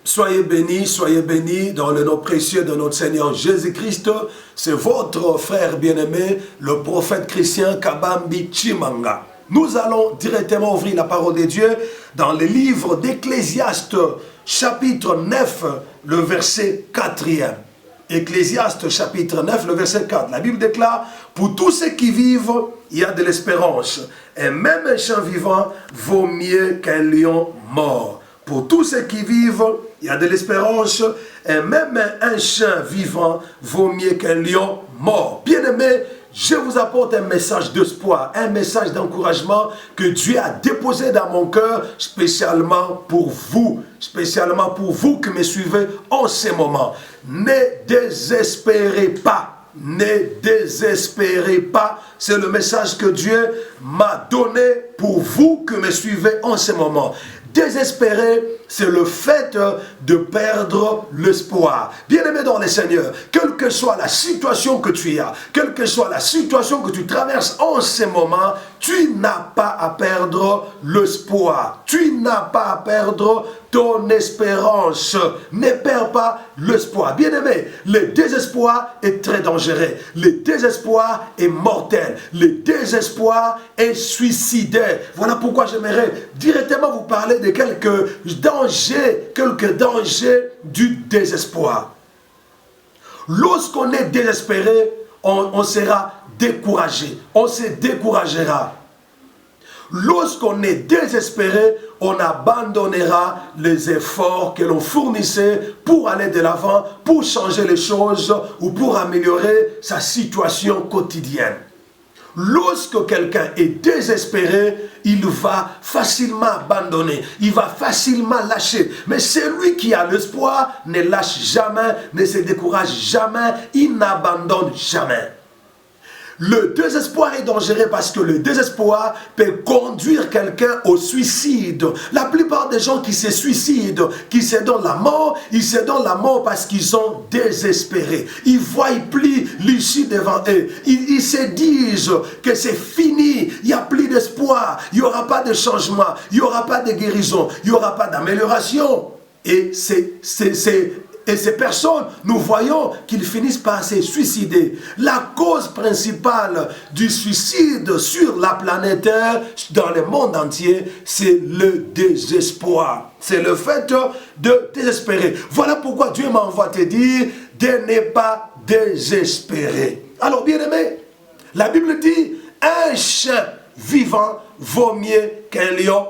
Soyez bénis dans le nom précieux de notre Seigneur Jésus-Christ. C'est votre frère bien-aimé, le prophète chrétien Kabambi Chimanga. Nous allons directement ouvrir la parole de Dieu dans le livre d'Ecclésiaste, chapitre 9, le verset 4e. Ecclésiaste, chapitre 9, le verset 4. La Bible déclare, pour tous ceux qui vivent, il y a de l'espérance. Et même un chien vivant vaut mieux qu'un lion mort. Pour tous ceux qui vivent, il y a de l'espérance, et même un chien vivant vaut mieux qu'un lion mort. Bien-aimés, je vous apporte un message d'espoir, un message d'encouragement que Dieu a déposé dans mon cœur, spécialement pour vous qui me suivez en ce moment. Ne désespérez pas. Ne désespérez pas, c'est le message que Dieu m'a donné pour vous qui me suivez en ce moment. Désespérer, c'est le fait de perdre l'espoir. Bien-aimé dans le Seigneur, quelle que soit la situation que tu as, quelle que soit la situation que tu traverses en ce moment, tu n'as pas à perdre l'espoir. Tu n'as pas à perdre ton espérance. Ne perds pas l'espoir. Bien-aimé, le désespoir est très dangereux. Le désespoir est mortel. Le désespoir est suicidaire. Voilà pourquoi j'aimerais directement vous parler de quelques dangers du désespoir. Lorsqu'on est désespéré, on sera découragé. On se découragera. Lorsqu'on est désespéré, on abandonnera les efforts que l'on fournissait pour aller de l'avant, pour changer les choses ou pour améliorer sa situation quotidienne. Lorsque quelqu'un est désespéré, il va facilement abandonner, il va facilement lâcher. Mais celui qui a l'espoir ne lâche jamais, ne se décourage jamais, il n'abandonne jamais. Le désespoir est dangereux parce que le désespoir peut conduire quelqu'un au suicide. La plupart des gens qui se suicident, qui se donnent la mort, ils se donnent la mort parce qu'ils sont désespérés. Ils voient plus l'issue devant eux. Ils se disent que c'est fini, il n'y a plus d'espoir, il n'y aura pas de changement, il n'y aura pas de guérison, il n'y aura pas d'amélioration. Et ces personnes, nous voyons qu'ils finissent par se suicider. La cause principale du suicide sur la planète Terre, dans le monde entier, c'est le désespoir. C'est le fait de désespérer. Voilà pourquoi Dieu m'envoie te dire de ne pas désespérer. Alors, bien-aimé, la Bible dit, un chien vivant vaut mieux qu'un lion.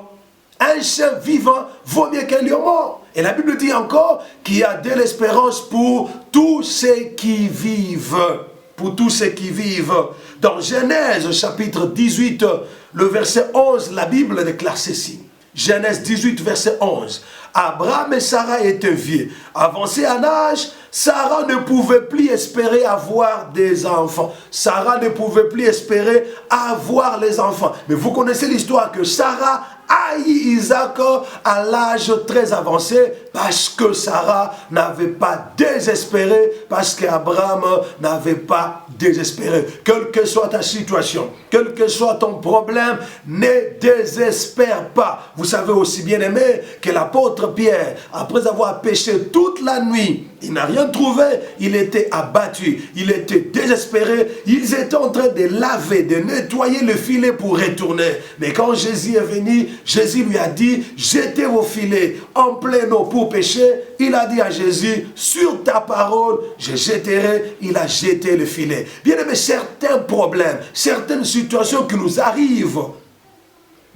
Un chien vivant vaut mieux qu'un lion mort. Et la Bible dit encore qu'il y a de l'espérance pour tous ceux qui vivent. Pour tous ceux qui vivent. Dans Genèse chapitre 18, le verset 11, la Bible déclare ceci. Genèse 18, verset 11. Abraham et Sarah étaient vieux. Avancés en âge, Sarah ne pouvait plus espérer avoir des enfants. Sarah ne pouvait plus espérer avoir les enfants. Mais vous connaissez l'histoire que Sarah haït Isaac à l'âge très avancé parce que Sarah n'avait pas désespéré, parce qu'Abraham n'avait pas désespéré. Quelle que soit ta situation, quel que soit ton problème, ne désespère pas. Vous savez aussi bien aimé que l'apôtre Pierre, après avoir péché toute la nuit, il n'a rien trouvé, il était abattu, il était désespéré, ils étaient en train de laver, de nettoyer le filet pour retourner. Mais quand Jésus est venu, Jésus lui a dit, jetez vos filets en pleine eau pour pêcher. Il a dit à Jésus, sur ta parole, je jetterai. Il a jeté le filet. Bien aimé, certains problèmes, certaines situations qui nous arrivent,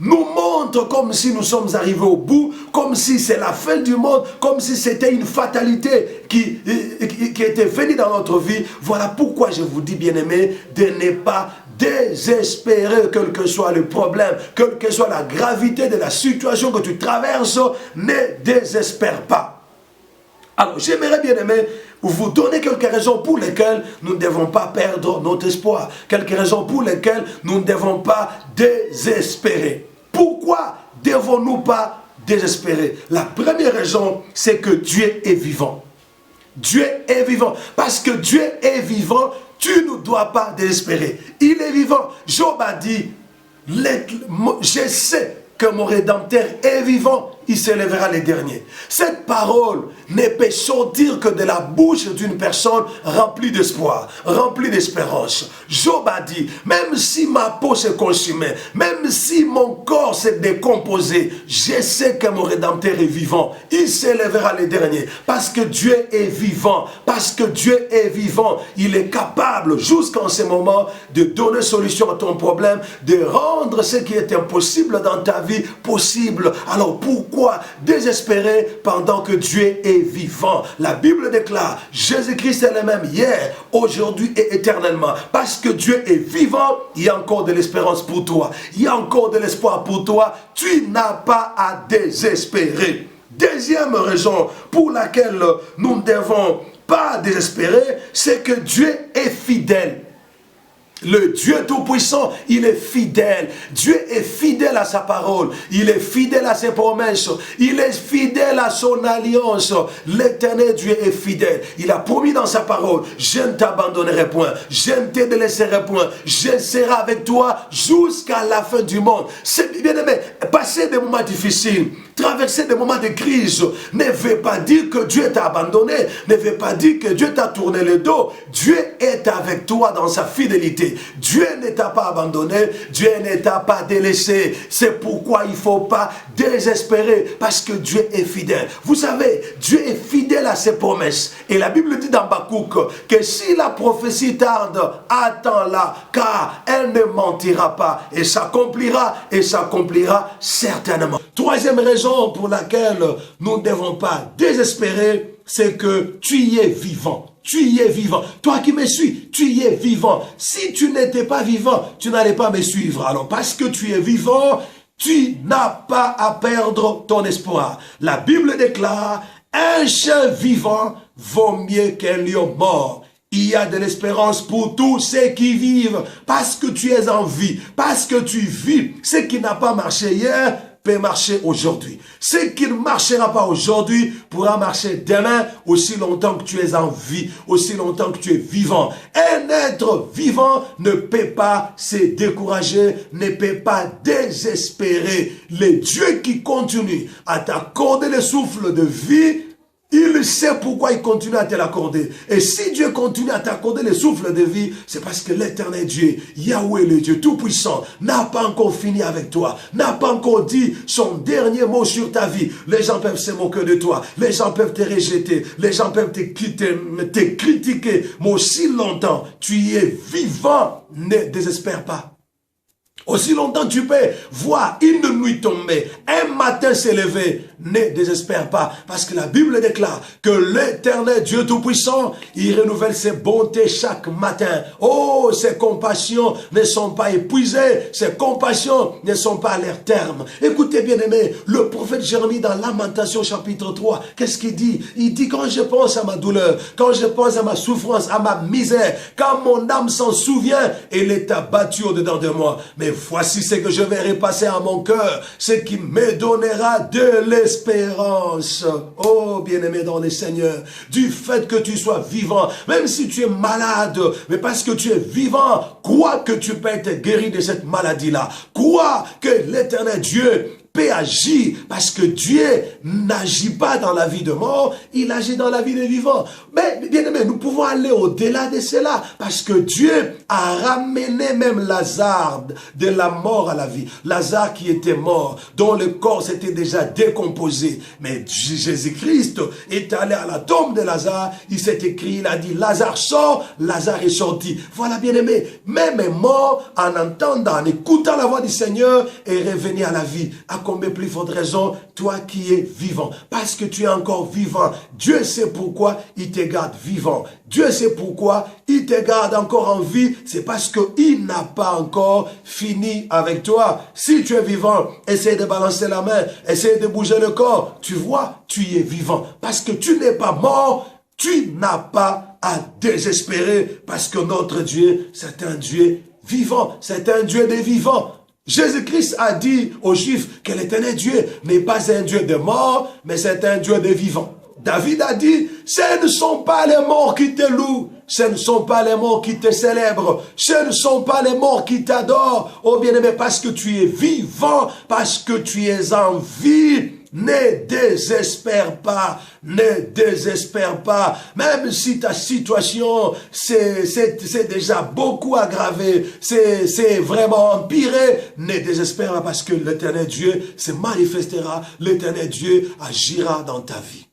nous montrent comme si nous sommes arrivés au bout, comme si c'est la fin du monde, comme si c'était une fatalité qui était venue dans notre vie. Voilà pourquoi je vous dis, bien-aimés, de ne pas désespérer, quel que soit le problème, quelle que soit la gravité de la situation que tu traverses, ne désespère pas. Alors, j'aimerais, bien-aimés, vous donner quelques raisons pour lesquelles nous ne devons pas perdre notre espoir. Quelques raisons pour lesquelles nous ne devons pas désespérer. Pourquoi devons-nous pas désespérer? La première raison, c'est que Dieu est vivant. Dieu est vivant. Parce que Dieu est vivant, tu ne dois pas désespérer. Il est vivant. Job a dit, je sais que mon Rédempteur est vivant. il s'élèvera les derniers. Cette parole ne peut sortir que de la bouche d'une personne remplie d'espoir, remplie d'espérance. Job a dit, même si ma peau s'est consumée, même si mon corps s'est décomposé, je sais que mon Rédempteur est vivant. Il s'élèvera les derniers. Parce que Dieu est vivant. Parce que Dieu est vivant. Il est capable, jusqu'en ce moment, de donner solution à ton problème, de rendre ce qui est impossible dans ta vie possible. Alors pourquoi désespérer pendant que Dieu est vivant? La Bible déclare, Jésus-Christ est le même hier, aujourd'hui et éternellement. Parce que Dieu est vivant, il y a encore de l'espérance pour toi. Il y a encore de l'espoir pour toi. Tu n'as pas à désespérer. Deuxième raison pour laquelle nous ne devons pas désespérer, c'est que Dieu est fidèle. Le Dieu Tout-Puissant, il est fidèle. Dieu est fidèle à sa parole. Il est fidèle à ses promesses. Il est fidèle à son alliance. L'Éternel Dieu est fidèle. Il a promis dans sa parole, je ne t'abandonnerai point. Je ne te délaisserai point. Je serai avec toi jusqu'à la fin du monde. C'est bien aimé. Passer des moments difficiles, traverser des moments de crise, ne veut pas dire que Dieu t'a abandonné. Ne veut pas dire que Dieu t'a tourné le dos. Dieu est avec toi dans sa fidélité. Dieu ne t'a pas abandonné, Dieu ne t'a pas délaissé. C'est pourquoi il ne faut pas désespérer, parce que Dieu est fidèle. Vous savez, Dieu est fidèle à ses promesses. Et la Bible dit dans Habakkuk que si la prophétie tarde, attends-la, car elle ne mentira pas. Et s'accomplira certainement. Troisième raison pour laquelle nous ne devons pas désespérer, c'est que tu y es vivant. Tu y es vivant. Toi qui me suis, tu y es vivant. Si tu n'étais pas vivant, tu n'allais pas me suivre. Alors parce que tu es vivant, tu n'as pas à perdre ton espoir. La Bible déclare, un chien vivant vaut mieux qu'un lion mort. Il y a de l'espérance pour tous ceux qui vivent. Parce que tu es en vie. Parce que tu vis. Ce qui n'a pas marché hier peut marcher aujourd'hui. Ce qui ne marchera pas aujourd'hui pourra marcher demain, aussi longtemps que tu es en vie, aussi longtemps que tu es vivant. Un être vivant ne peut pas se décourager, ne peut pas désespérer. Le Dieu qui continue à t'accorder le souffle de vie, il sait pourquoi il continue à te l'accorder. Et si Dieu continue à t'accorder le souffle de vie, c'est parce que l'Éternel Dieu, Yahweh le Dieu Tout-Puissant, n'a pas encore fini avec toi, n'a pas encore dit son dernier mot sur ta vie. Les gens peuvent se moquer de toi, les gens peuvent te rejeter, les gens peuvent te critiquer, mais aussi longtemps tu y es vivant, ne désespère pas. Aussi longtemps tu peux voir une nuit tomber, un matin s'élever, ne désespère pas. Parce que la Bible déclare que l'Éternel Dieu Tout-Puissant, il renouvelle ses bontés chaque matin. Oh, ses compassions ne sont pas épuisées, ses compassions ne sont pas à leur terme. Écoutez bien aimé, le prophète Jérémie dans Lamentation chapitre 3, qu'est-ce qu'il dit? Il dit, quand je pense à ma douleur, quand je pense à ma souffrance, à ma misère, quand mon âme s'en souvient, elle est abattue au-dedans de moi. Mais voici ce que je vais repasser à mon cœur, ce qui me donnera de l'espérance. Oh, bien-aimé dans le Seigneur, du fait que tu sois vivant, même si tu es malade, mais parce que tu es vivant, crois que tu peux être guéri de cette maladie-là. Crois que l'Éternel Dieu peut agir, parce que Dieu n'agit pas dans la vie de mort, il agit dans la vie des vivants. Mais bien aimé, nous pouvons aller au-delà de cela, parce que Dieu a ramené même Lazare de la mort à la vie. Lazare qui était mort, dont le corps s'était déjà décomposé. Mais Jésus-Christ est allé à la tombe de Lazare, il s'est écrit, il a dit, Lazare sort, Lazare est sorti. Voilà bien aimé, même mort, en entendant, en écoutant la voix du Seigneur, est revenu à la vie. À combien plus forte raison, toi qui es vivant, parce que tu es encore vivant. Dieu sait pourquoi il te garde vivant. Dieu sait pourquoi il te garde encore en vie. C'est parce qu'il n'a pas encore fini avec toi. Si tu es vivant, essaie de balancer la main, essaie de bouger le corps. Tu vois, tu y es vivant. Parce que tu n'es pas mort, tu n'as pas à désespérer. Parce que notre Dieu, c'est un Dieu vivant. C'est un Dieu des vivants. Jésus-Christ a dit aux Juifs que l'Éternel Dieu n'est pas un Dieu de mort, mais c'est un Dieu de vivants. David a dit, ce ne sont pas les morts qui te louent, ce ne sont pas les morts qui te célèbrent, ce ne sont pas les morts qui t'adorent. Oh bien-aimé, parce que tu es vivant, parce que tu es en vie, ne désespère pas, ne désespère pas. Même si ta situation c'est déjà beaucoup aggravé, c'est vraiment empiré, ne désespère pas parce que l'Éternel Dieu se manifestera, l'Éternel Dieu agira dans ta vie.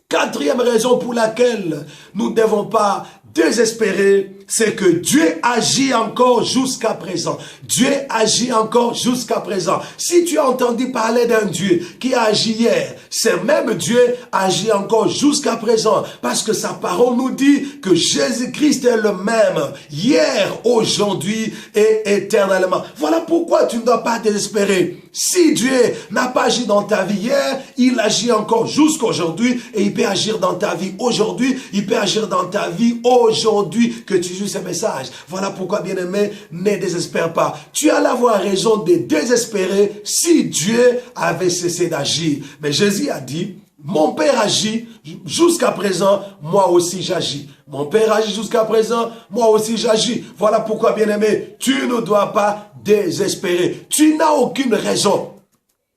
Quatrième raison pour laquelle nous ne devons pas désespérer, c'est que Dieu agit encore jusqu'à présent. Dieu agit encore jusqu'à présent. Si tu as entendu parler d'un Dieu qui a agi hier, ce même Dieu agit encore jusqu'à présent. Parce que sa parole nous dit que Jésus-Christ est le même hier, aujourd'hui et éternellement. Voilà pourquoi tu ne dois pas désespérer. Si Dieu n'a pas agi dans ta vie hier, il agit encore jusqu'à aujourd'hui et il peut agir dans ta vie aujourd'hui, il peut agir dans ta vie aujourd'hui que tu joues ce message. Voilà pourquoi, bien-aimé, ne désespère pas. Tu allais avoir raison de désespérer si Dieu avait cessé d'agir. Mais Jésus a dit, mon Père agit jusqu'à présent, moi aussi j'agis. Mon Père agit jusqu'à présent, moi aussi j'agis. Voilà pourquoi, bien-aimé, tu ne dois pas désespérer. Tu n'as aucune raison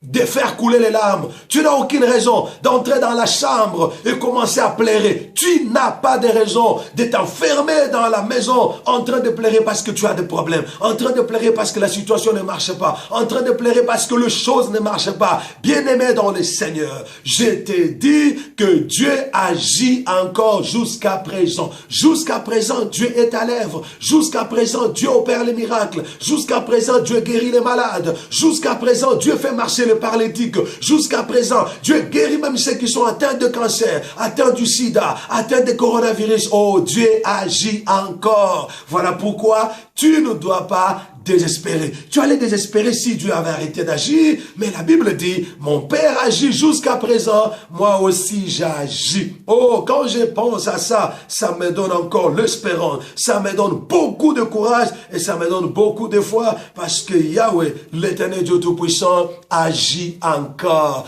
de faire couler les larmes. Tu n'as aucune raison d'entrer dans la chambre et commencer à pleurer. Tu n'as pas de raison de t'enfermer dans la maison en train de pleurer parce que tu as des problèmes, en train de pleurer parce que la situation ne marche pas, en train de pleurer parce que les choses ne marchent pas. Bien-aimé dans le Seigneur, je te dis que Dieu agit encore jusqu'à présent. Jusqu'à présent, Dieu est à l'œuvre. Jusqu'à présent, Dieu opère les miracles. Jusqu'à présent, Dieu guérit les malades. Jusqu'à présent, Dieu fait marcher les paralytiques. Jusqu'à présent, Dieu guérit même ceux qui sont atteints de cancer, atteints du sida, atteints de coronavirus. Oh, Dieu agit encore. Voilà pourquoi tu ne dois pas désespérer. Tu allais désespérer si Dieu avait arrêté d'agir, mais la Bible dit, mon Père agit jusqu'à présent, moi aussi j'agis. Oh, quand je pense à ça, ça me donne encore l'espérance, ça me donne beaucoup de courage et ça me donne beaucoup de foi parce que Yahweh, l'Éternel Dieu Tout-Puissant, agit encore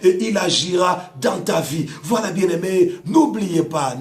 et il agira dans ta vie. Voilà, bien-aimés, n'oubliez pas,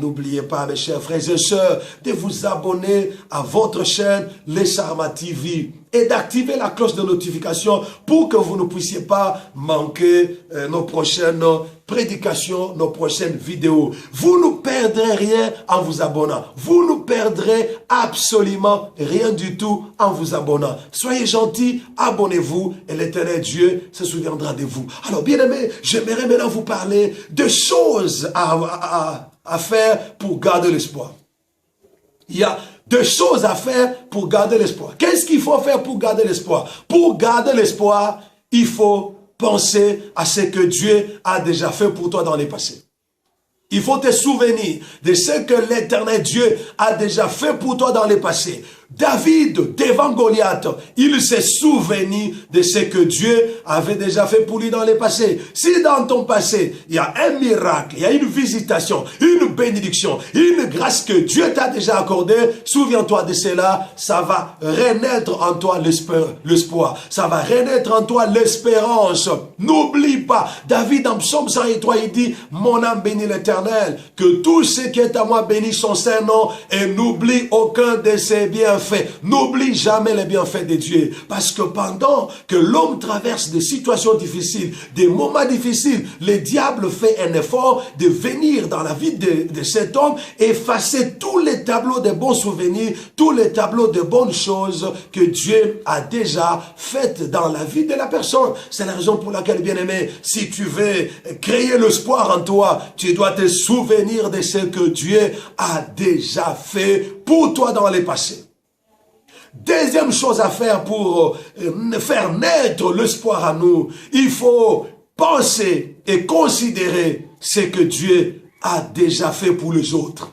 mes chers frères et sœurs, de vous abonner à votre chaîne Les Sarma TV et d'activer la cloche de notification pour que vous ne puissiez pas manquer nos prochaines prédications, nos prochaines vidéos. Vous ne perdrez rien en vous abonnant. Vous ne perdrez absolument rien du tout en vous abonnant. Soyez gentils, abonnez-vous et l'Éternel Dieu se souviendra de vous. Alors, bien-aimés, j'aimerais maintenant vous parler de choses à faire pour garder l'espoir. Il y a deux choses à faire pour garder l'espoir. Qu'est-ce qu'il faut faire pour garder l'espoir? Pour garder l'espoir, il faut penser à ce que Dieu a déjà fait pour toi dans le passé. Il faut te souvenir de ce que l'Éternel Dieu a déjà fait pour toi dans le passé. David, devant Goliath, il s'est souvenu de ce que Dieu avait déjà fait pour lui dans le passé. Si dans ton passé, il y a un miracle, il y a une visitation, une bénédiction, une grâce que Dieu t'a déjà accordée, souviens-toi de cela, ça va renaître en toi l'espoir. Ça va renaître en toi l'espérance. N'oublie pas, David en psaume 103, il dit, mon âme bénit l'Éternel, que tout ce qui est à moi bénit son saint nom et n'oublie aucun de ses bienfaits. N'oublie jamais les bienfaits de Dieu. Parce que pendant que l'homme traverse des situations difficiles, des moments difficiles, le diable fait un effort de venir dans la vie de cet homme, effacer tous les tableaux de bons souvenirs, tous les tableaux de bonnes choses que Dieu a déjà faites dans la vie de la personne. C'est la raison pour laquelle, bien-aimé, si tu veux créer l'espoir en toi, tu dois te souvenir de ce que Dieu a déjà fait pour toi dans le passé. Deuxième chose à faire pour faire naître l'espoir à nous, il faut penser et considérer ce que Dieu a déjà fait pour les autres.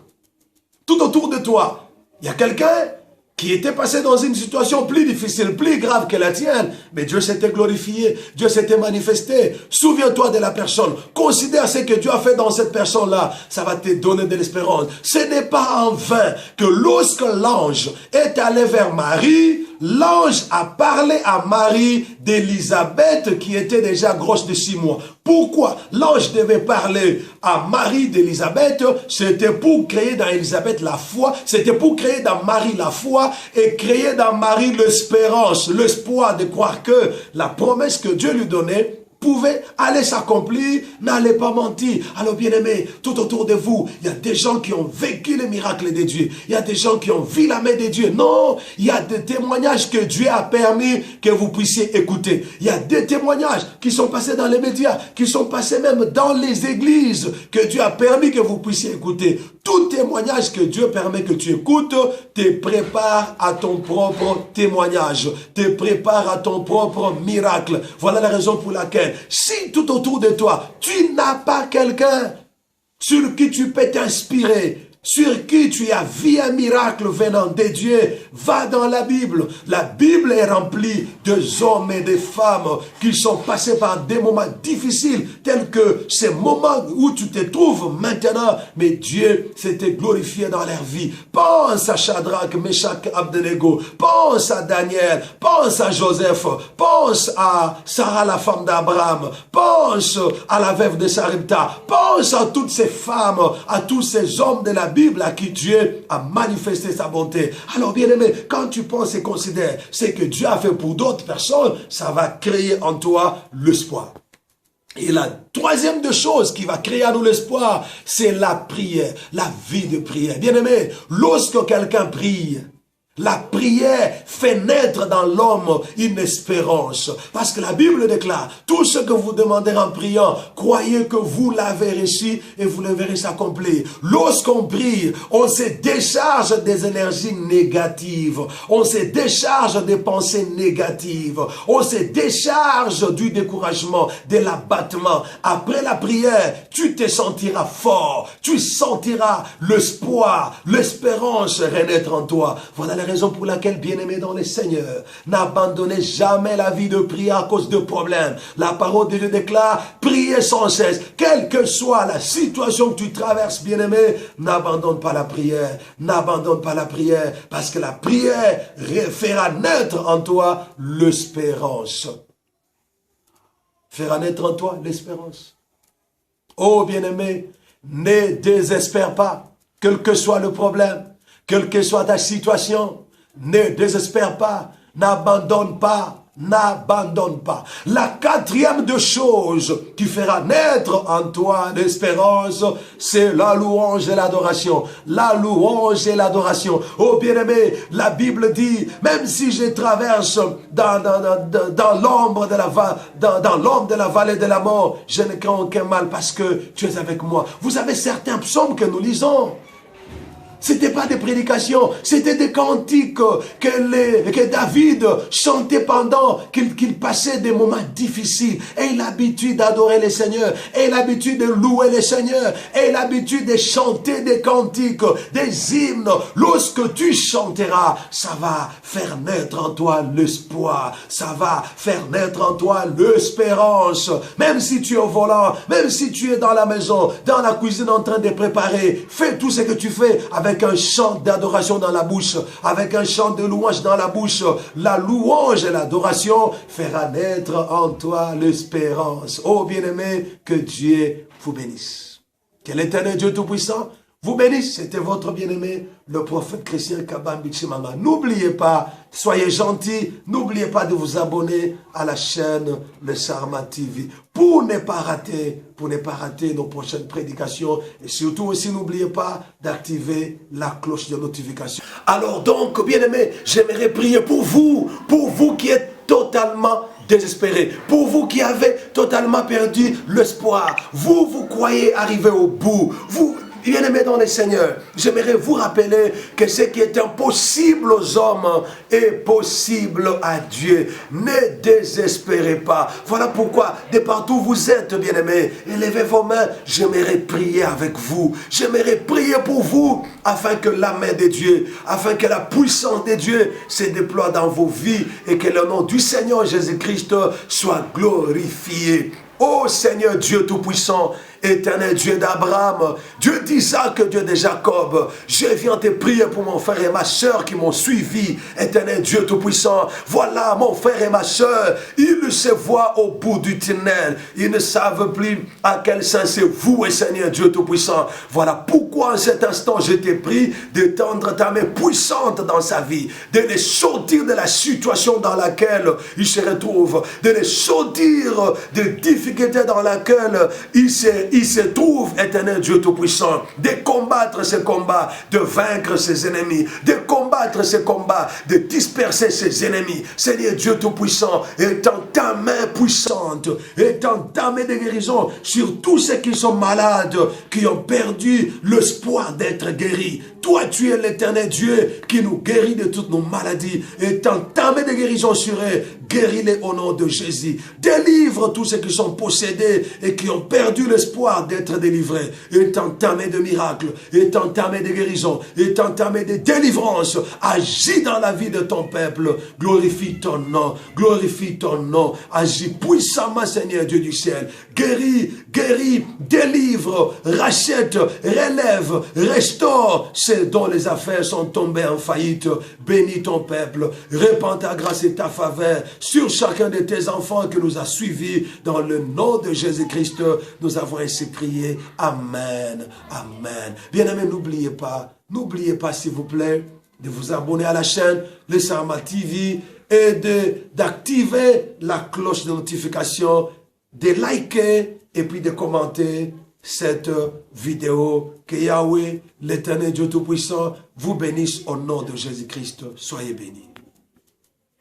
Tout autour de toi, il y a quelqu'un qui était passé dans une situation plus difficile, plus grave que la tienne, mais Dieu s'était glorifié, Dieu s'était manifesté. Souviens-toi de la personne, considère ce que Dieu a fait dans cette personne-là, ça va te donner de l'espérance. Ce n'est pas en vain que lorsque l'ange est allé vers Marie, l'ange a parlé à Marie d'Élisabeth qui était déjà grosse de 6 mois. Pourquoi l'ange devait parler à Marie d'Élisabeth? C'était pour créer dans Élisabeth la foi, c'était pour créer dans Marie la foi et créer dans Marie l'espérance, l'espoir de croire que la promesse que Dieu lui donnait pouvait aller s'accomplir, n'allez pas mentir. Alors bien aimé, tout autour de vous, il y a des gens qui ont vécu les miracles de Dieu. Il y a des gens qui ont vu la main de Dieu. Non, il y a des témoignages que Dieu a permis que vous puissiez écouter. Il y a des témoignages qui sont passés dans les médias, qui sont passés même dans les églises, que Dieu a permis que vous puissiez écouter. Tout témoignage que Dieu permet que tu écoutes te prépare à ton propre témoignage, te prépare à ton propre miracle. Voilà la raison pour laquelle, si tout autour de toi, tu n'as pas quelqu'un sur qui tu peux t'inspirer, sur qui tu as vu un miracle venant de Dieu, va dans la Bible. La Bible est remplie d'hommes et de femmes qui sont passés par des moments difficiles, tels que ces moments où tu te trouves maintenant, mais Dieu s'était glorifié dans leur vie. Pense à Shadrach, Meshach, Abednego, pense à Daniel, pense à Joseph, pense à Sarah, la femme d'Abraham, pense à la veuve de Sarepta, pense à toutes ces femmes, à tous ces hommes de la Bible à qui Dieu a manifesté sa bonté. Alors bien aimé, quand tu penses et considères ce que Dieu a fait pour d'autres personnes, ça va créer en toi l'espoir. Et la troisième des choses qui va créer en nous l'espoir, c'est la prière, la vie de prière. Bien aimé, lorsque quelqu'un prie, la prière fait naître dans l'homme une espérance. Parce que la Bible déclare, tout ce que vous demandez en priant, croyez que vous l'avez reçu et vous le verrez s'accomplir. Lorsqu'on prie, on se décharge des énergies négatives. On se décharge des pensées négatives. On se décharge du découragement, de l'abattement. Après la prière, tu te sentiras fort. Tu sentiras l'espoir, l'espérance renaître en toi. Voilà la raison pour laquelle, bien-aimé dans le Seigneur, n'abandonnez jamais la vie de prière à cause de problèmes. La parole de Dieu déclare, priez sans cesse. Quelle que soit la situation que tu traverses, bien-aimé, n'abandonne pas la prière. N'abandonne pas la prière, parce que la prière fera naître en toi l'espérance. Fera naître en toi l'espérance. Oh, bien-aimé, ne désespère pas, quel que soit le problème. Quelle que soit ta situation, ne désespère pas, n'abandonne pas, n'abandonne pas. La quatrième des choses qui fera naître en toi l'espérance, c'est la louange et l'adoration. La louange et l'adoration. Oh bien-aimé, la Bible dit, même si je traverse dans l'ombre de la vallée de la mort, je ne crains aucun mal parce que tu es avec moi. Vous avez certains psaumes que nous lisons. C'était pas des prédications, c'était des cantiques que David chantait pendant qu'il passait des moments difficiles. Et l'habitude d'adorer le Seigneur, et l'habitude de louer le Seigneur, et l'habitude de chanter des cantiques, des hymnes. Lorsque tu chanteras, ça va faire naître en toi l'espoir, ça va faire naître en toi l'espérance. Même si tu es au volant, même si tu es dans la maison, dans la cuisine en train de préparer, fais tout ce que tu fais avec un chant d'adoration dans la bouche, avec un chant de louange dans la bouche. La louange et l'adoration fera naître en toi l'espérance. Oh bien-aimé, que Dieu vous bénisse. Que l'Éternel Dieu Tout-Puissant vous bénisse. C'était votre bien-aimé, le prophète Christian Kabam Bichimanga. N'oubliez pas, soyez gentils, n'oubliez pas de vous abonner à la chaîne Le Charma TV pour ne pas rater nos prochaines prédications. Et surtout aussi, n'oubliez pas d'activer la cloche de notification. Alors donc, bien-aimés, j'aimerais prier pour vous qui êtes totalement désespéré, pour vous qui avez totalement perdu l'espoir, vous croyez arriver au bout, vous bien-aimés dans le Seigneur, j'aimerais vous rappeler que ce qui est impossible aux hommes est possible à Dieu. Ne désespérez pas. Voilà pourquoi, de partout où vous êtes, bien-aimés, élevez vos mains. J'aimerais prier avec vous. J'aimerais prier pour vous afin que la main de Dieu, afin que la puissance de Dieu se déploie dans vos vies et que le nom du Seigneur Jésus-Christ soit glorifié. Ô Seigneur Dieu Tout-Puissant, éternel Dieu d'Abraham, Dieu d'Isaac, Dieu de Jacob. Je viens te prier pour mon frère et ma soeur qui m'ont suivi, éternel Dieu Tout-Puissant. Voilà mon frère et ma soeur, ils se voient au bout du tunnel. Ils ne savent plus à quel sens c'est vous, Seigneur Dieu Tout-Puissant. Voilà pourquoi en cet instant je t'ai pris de tendre ta main puissante dans sa vie, de les sortir de la situation dans laquelle il se retrouve, de les sortir des difficultés dans laquelle il se trouve, éternel Dieu Tout-Puissant, de combattre ces combats, de vaincre ses ennemis, de combattre ces combats, de disperser ses ennemis. Seigneur Dieu Tout-Puissant, étends ta main puissante, étends ta main de guérison sur tous ceux qui sont malades, qui ont perdu l'espoir d'être guéris. Toi, tu es l'éternel Dieu qui nous guérit de toutes nos maladies. Étends ta main de guérison sur eux. Guéris-les au nom de Jésus. Délivre tous ceux qui sont possédés et qui ont perdu l'espoir d'être délivrés. Étends ta main de miracle. Étends ta main de guérison. Étends ta main de délivrance. Agis dans la vie de ton peuple. Glorifie ton nom. Glorifie ton nom. Agis puissamment, Seigneur Dieu du ciel. Guéris, guéris, délivre, rachète, relève, restaure ceux dont les affaires sont tombées en faillite. Bénis ton peuple. Répands ta grâce et ta faveur sur chacun de tes enfants qui nous a suivis. Dans le nom de Jésus-Christ, nous avons ainsi prié. Amen. Amen. Bien-aimés, n'oubliez pas s'il vous plaît, de vous abonner à la chaîne Le Sarma TV et d'activer la cloche de notification, de liker et puis de commenter cette vidéo. Que Yahweh, l'éternel Dieu Tout-Puissant, vous bénisse au nom de Jésus-Christ. Soyez bénis.